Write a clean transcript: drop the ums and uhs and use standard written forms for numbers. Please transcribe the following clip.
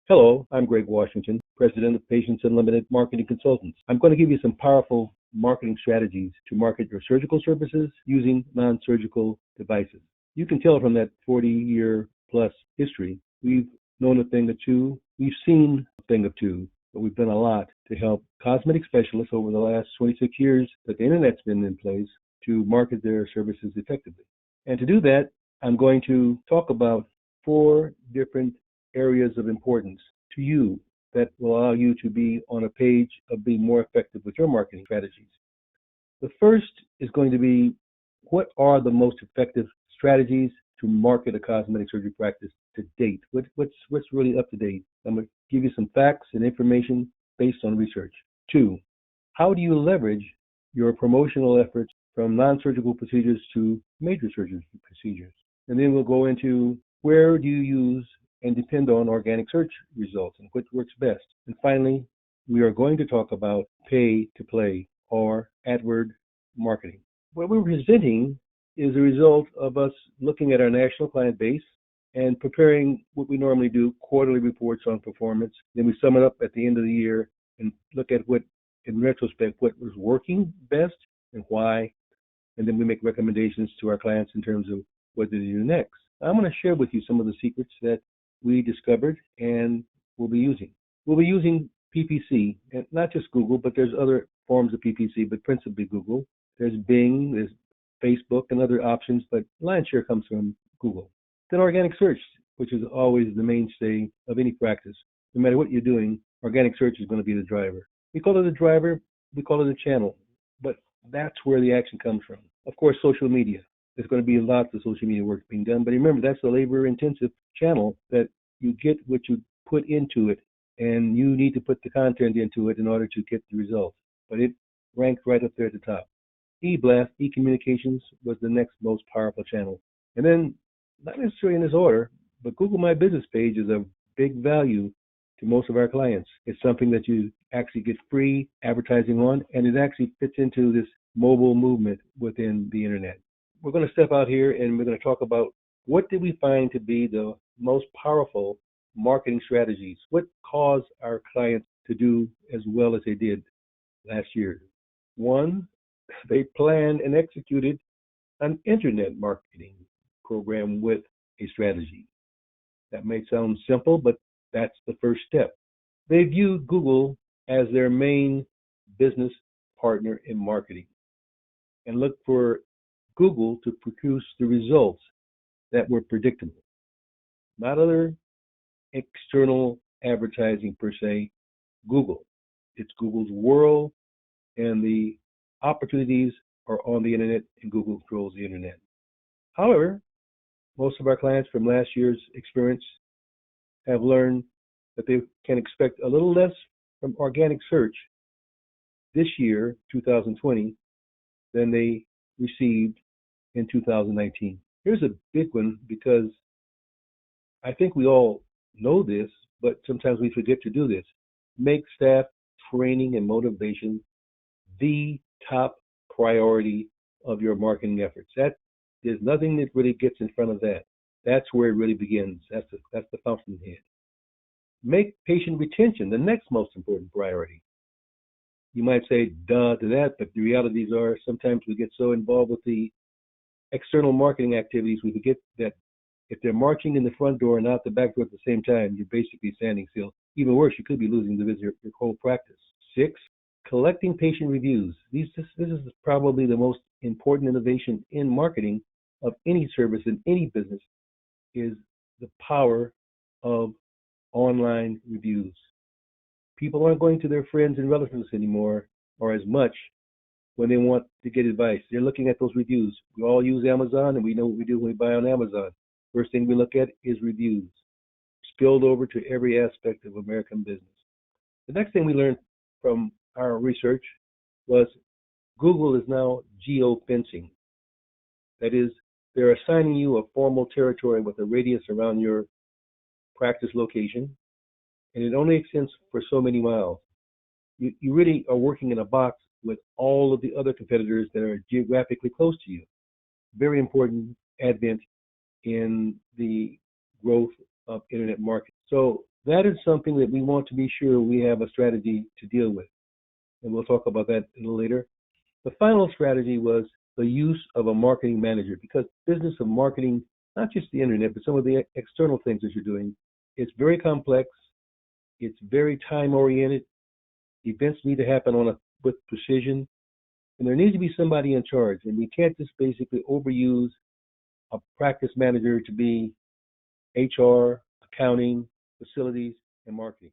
Hello, I'm Greg Washington, President of Patients Unlimited Marketing Consultants. I'm going to give you some powerful marketing strategies to market your surgical services using non-surgical devices. You can tell from that 40-year plus history, we've known a thing or two, we've seen a thing or two, but we've done a lot to help cosmetic specialists over the last 26 years that the internet's been in place to market their services effectively. And to do that, I'm going to talk about 4 different areas of importance to you that will allow you to be on a page of being more effective with your marketing strategies. The first is going to be, what are the most effective strategies to market a cosmetic surgery practice to date? What's really up to date? I'm going to give you some facts and information based on research. 2, how do you leverage your promotional efforts from non-surgical procedures to major surgery procedures? And then we'll go into, where do you use and depend on organic search results and what works best. And finally, we are going to talk about pay to play or AdWord marketing. What we're presenting is a result of us looking at our national client base and preparing what we normally do, quarterly reports on performance. Then we sum it up at the end of the year and look at what, in retrospect, what was working best and why. And then we make recommendations to our clients in terms of what to do next. I'm going to share with you some of the secrets that we discovered and we'll be using. We'll be using PPC, and not just Google, but there's other forms of PPC, but principally Google. There's Bing, there's Facebook and other options, but lion's share comes from Google. Then organic search, which is always the mainstay of any practice. No matter what you're doing, organic search is going to be the driver. We call it a driver, we call it a channel, but that's where the action comes from. Of course, social media. There's going to be lots of social media work being done, but remember, that's a labor-intensive channel that you get what you put into it, and you need to put the content into it in order to get the results. But it ranked right up there at the top. E-Blast, e-communications, was the next most powerful channel. And then, not necessarily in this order, but Google My Business page is a big value to most of our clients. It's something that you actually get free advertising on, and it actually fits into this mobile movement within the internet. We're going to step out here and we're going to talk about, what did we find to be the most powerful marketing strategies? What caused our clients to do as well as they did last year? 1, they planned and executed an internet marketing program with a strategy. That may sound simple, but that's the first step. They viewed Google as their main business partner in marketing and looked for Google to produce the results that were predictable. Not other external advertising per se, Google. It's Google's world, and the opportunities are on the internet, and Google controls the internet. However, most of our clients from last year's experience have learned that they can expect a little less from organic search this year, 2020, than they received in 2019. Here's a big one, because I think we all know this, but sometimes we forget to do this. Make staff training and motivation the top priority of your marketing efforts. There's nothing that really gets in front of that. That's where it really begins. That's the fountainhead. Make patient retention the next most important priority. You might say, duh to that, but the realities are, sometimes we get so involved with the external marketing activities, we forget that if they're marching in the front door and out the back door at the same time, you're basically standing still. Even worse, you could be losing your whole practice. 6, collecting patient reviews. This is probably the most important innovation in marketing of any service in any business, is the power of online reviews. People aren't going to their friends and relatives anymore, or as much, when they want to get advice. They're looking at those reviews. We all use Amazon, and we know what we do when we buy on Amazon. First thing we look at is reviews, spilled over to every aspect of American business. The next thing we learned from our research was, Google is now geo-fencing. That is, they're assigning you a formal territory with a radius around your practice location, and it only extends for so many miles. You really are working in a box with all of the other competitors that are geographically close to you. Very important advent in the growth of internet marketing. So That is something that we want to be sure we have a strategy to deal with. And we'll talk about that a little later. The final strategy was the use of a marketing manager, because business of marketing, not just the internet, but some of the external things that you're doing, it's very complex. It's very time oriented. Events need to happen with precision, and there needs to be somebody in charge. And we can't just basically overuse a practice manager to be HR, accounting, facilities, and marketing.